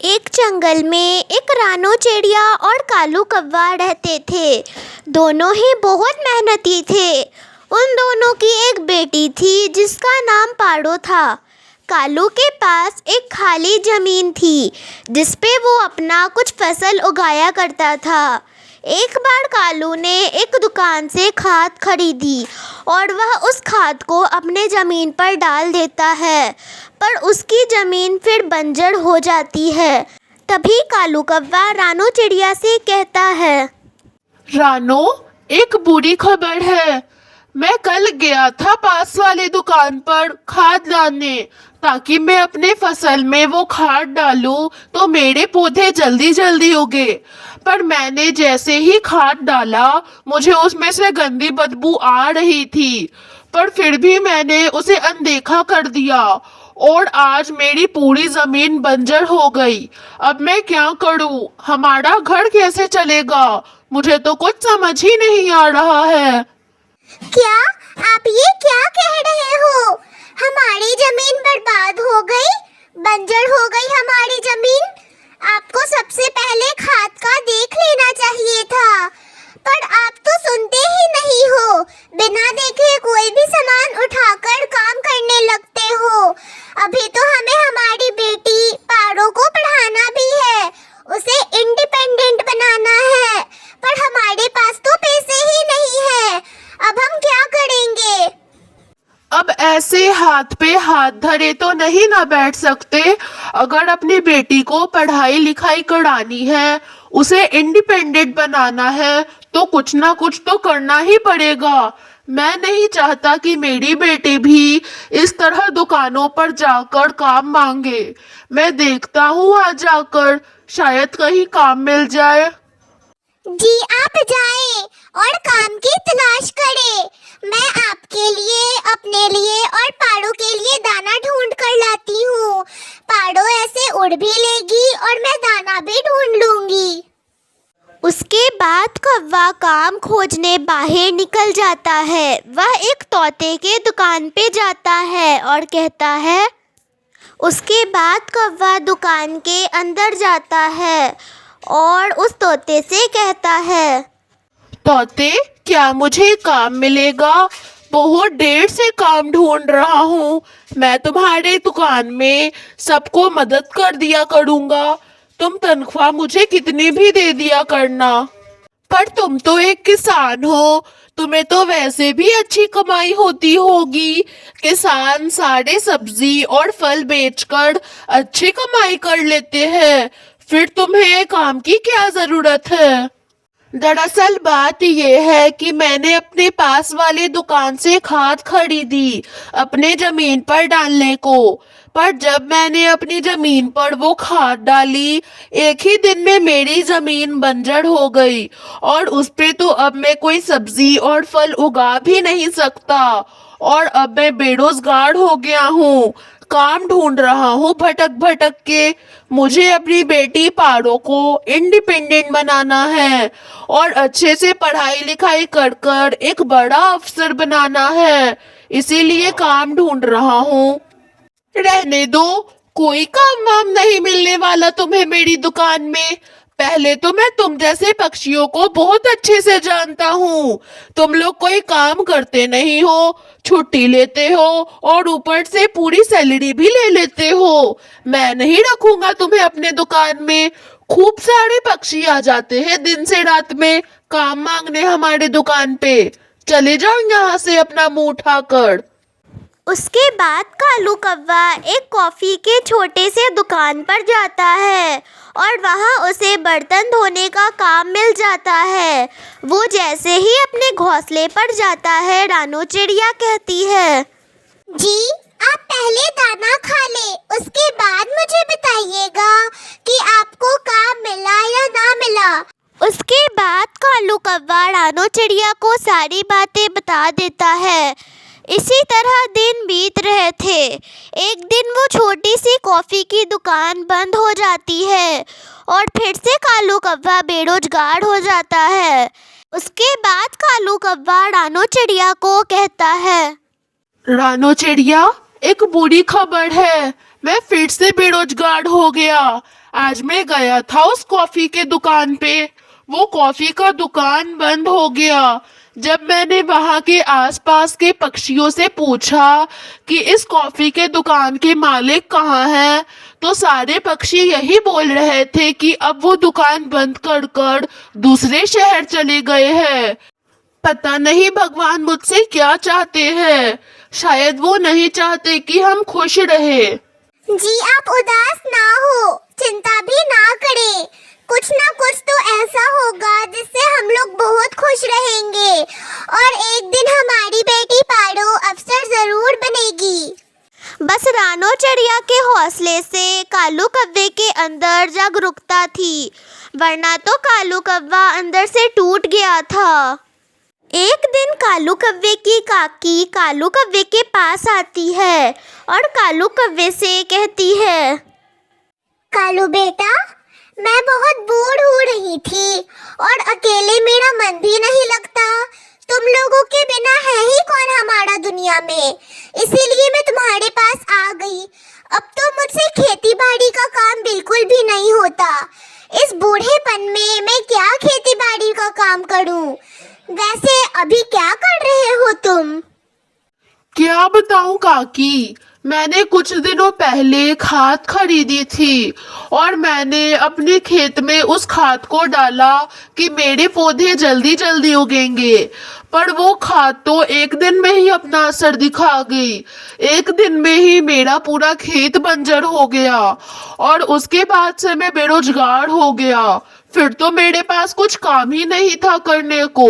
एक जंगल में एक रानो चिड़िया और कालू कौवा रहते थे। दोनों ही बहुत मेहनती थे। उन दोनों की एक बेटी थी जिसका नाम पाड़ो था। कालू के पास एक खाली ज़मीन थी जिस पे वो अपना कुछ फसल उगाया करता था। एक बार कालू ने एक दुकान से खाद खरीदी और वह उस खाद को अपने ज़मीन पर डाल देता है, पर उसकी ज़मीन फिर बंजर हो जाती है। तभी कालू कौवा रानो चिड़िया से कहता है, रानो, एक बुरी खबर है। मैं कल गया था पास वाले दुकान पर खाद लाने ताकि मैं अपने फसल में वो खाद डालूं तो मेरे पौधे जल्दी जल्दी उगे। पर मैंने जैसे ही खाद डाला मुझे उसमें से गंदी बदबू आ रही थी, पर फिर भी मैंने उसे अनदेखा कर दिया और आज मेरी पूरी जमीन बंजर हो गई। अब मैं क्या करूं? हमारा घर कैसे चलेगा? मुझे तो कुछ समझ ही नहीं आ रहा है। क्या आप ये क्या कह रहे हो? हमारी जमीन बर्बाद हो गई, बंजर हो गई हमारी जमीन। आपको सबसे पहले खाद का देख लेना चाहिए था, पर आप तो सुनते ही नहीं हो। बिना देखे कोई भी सामान उठाकर काम करने लगते हो। अभी तो हमें हमारी बेटी पारो को पढ़ाना भी है, उसे इंडिपेंडेंट बनाना है, पर हमारे पास तो पैसे ही नहीं है। अब हम क्या करेंगे? अब ऐसे हाथ पे हाथ धरे तो नहीं ना बैठ सकते। अगर अपनी बेटी को पढ़ाई लिखाई करानी है, उसे इंडिपेंडेंट बनाना है, तो कुछ ना कुछ तो करना ही पड़ेगा। मैं नहीं चाहता कि मेरी बेटी भी इस तरह दुकानों पर जाकर काम मांगे। मैं देखता हूँ आज जाकर, शायद कहीं काम मिल जाए। जी, आप जाएं और काम की तलाश करें। मैं आपके लिए, अपने लिए और पाड़ो के लिए दाना ढूंढ कर लाती हूँ। पाड़ो ऐसे उड़ भी लेगी और मैं दाना भी ढूंढ लूंगी। उसके बाद कौवा काम खोजने बाहर निकल जाता है। वह एक तोते के दुकान पे जाता है और कहता है। उसके बाद कौवा दुकान के अंदर जाता है और उस तोते से कहता है, तोते, क्या मुझे काम मिलेगा? बहुत देर से काम ढूंढ रहा हूँ। मैं तुम्हारे दुकान में सबको मदद कर दिया करूँगा। तुम तनख्वाह मुझे कितनी भी दे दिया करना। पर तुम तो एक किसान हो, तुम्हें तो वैसे भी अच्छी कमाई होती होगी। किसान सारे सब्जी और फल बेचकर अच्छी कमाई कर लेते हैं, फिर तुम्हें काम की क्या जरूरत है? दरअसल बात यह है कि मैंने अपने पास वाले दुकान से खाद खरीदी अपने जमीन पर डालने को, पर जब मैंने अपनी जमीन पर वो खाद डाली, एक ही दिन में मेरी जमीन बंजर हो गई और उस पे तो अब मैं कोई सब्जी और फल उगा भी नहीं सकता। और अब मैं बेरोजगार हो गया हूँ, काम ढूंढ रहा हूँ भटक भटक के। मुझे अपनी बेटी पारो को इंडिपेंडेंट बनाना है और अच्छे से पढ़ाई लिखाई कर कर एक बड़ा अफसर बनाना है, इसीलिए काम ढूंढ रहा हूँ। रहने दो, कोई काम वाम नहीं मिलने वाला तुम्हें मेरी दुकान में। पहले तो मैं तुम जैसे पक्षियों को बहुत अच्छे से जानता हूँ। तुम लोग कोई काम करते नहीं हो, छुट्टी लेते हो और ऊपर से पूरी सैलरी भी ले लेते हो। मैं नहीं रखूंगा तुम्हें अपने दुकान में। खूब सारे पक्षी आ जाते हैं दिन से रात में काम मांगने हमारे दुकान पे। चले जाओ यहाँ से अपना मुंह उठाकर। उसके बाद कालू कौवा एक कॉफ़ी के छोटे से दुकान पर जाता है और वहाँ उसे बर्तन धोने का काम मिल जाता है। वो जैसे ही अपने घोंसले पर जाता है, रानो चिड़िया कहती है, जी, आप पहले दाना खा ले, उसके बाद मुझे बताइएगा कि आपको काम मिला या ना मिला। उसके बाद कालू कौवा रानो चिड़िया को सारी बातें बता देता है। इसी तरह दिन बीत रहे थे। एक दिन वो छोटी सी कॉफ़ी की दुकान बंद हो जाती है और फिर से कालू कौवा बेरोजगार हो जाता है। उसके बाद कालू कौवा रानो चिड़िया को कहता है, रानो चिड़िया, एक बुरी खबर है। मैं फिर से बेरोजगार हो गया। आज मैं गया था उस कॉफी के दुकान पे। वो कॉफी का दुकान बंद हो गया। जब मैंने वहां के आसपास के पक्षियों से पूछा कि इस कॉफी के दुकान के मालिक कहाँ हैं, तो सारे पक्षी यही बोल रहे थे कि अब वो दुकान बंद कर कर दूसरे शहर चले गए हैं। पता नहीं भगवान मुझसे क्या चाहते हैं। शायद वो नहीं चाहते कि हम खुश रहे। जी आप उदास ना हो, चिंता भी ना करें। कुछ ना कुछ तो ऐसा होगा जिससे हम लोग बहुत खुश रहेंगे और एक दिन हमारी बेटी पारो अफसर जरूर बनेगी। बस रानो चिड़िया के हौसले से कालू कव्वे के अंदर जागरूकता थी, वरना तो कालू कव्वा अंदर से टूट गया था। एक दिन कालू कव्वे की काकी कालू कव्वे के पास आती है और कालू कव्वे से कहती है, कालू बेटा, मैं बहुत बोर हो रही थी और अकेले मेरा मन भी नहीं लगता। तुम लोगों के बिना है ही कौन हमारा दुनिया में, इसीलिए मैं तुम्हारे पास आ गई। अब तो मुझसे खेती बाड़ी का काम बिल्कुल भी नहीं होता। इस बूढ़ेपन में मैं क्या खेती बाड़ी का काम करूं? वैसे अभी क्या कर रहे हो तुम? क्या बताऊं काकी, मैंने कुछ दिनों पहले खाद खरीदी थी और मैंने अपने खेत में उस खाद को डाला कि मेरे पौधे जल्दी जल्दी उगेंगे। पर वो खाद तो एक दिन में ही अपना असर दिखा गई। एक दिन में ही मेरा पूरा खेत बंजर हो गया और उसके बाद से मैं बेरोजगार हो गया। फिर तो मेरे पास कुछ काम ही नहीं था करने को।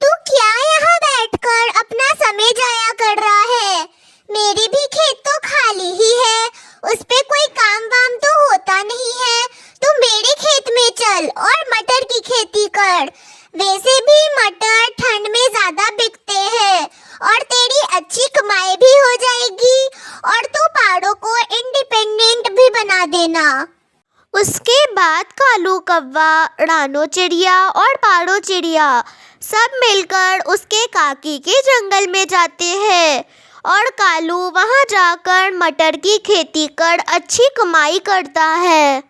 तू क्या यहाँ बैठकर अपना समय जाया कर रहा है? मेरी भी खेत तो खाली ही है, उस पे कोई काम वाम तो होता नहीं है। तू मेरे खेत में चल और मटर की खेती कर। वैसे भी मटर ठंड में ज्यादा बिकते हैं और तेरी अच्छी कमाई भी हो जाएगी और तू पाड़ों को इंडिपेंडेंट भी बना देना। उसके बाद कालू कव्वा, रानो चिड़िया और पाड़ो चिड़िया सब मिलकर उसके काकी के जंगल में जाते हैं और कालू वहां जाकर मटर की खेती कर अच्छी कमाई करता है।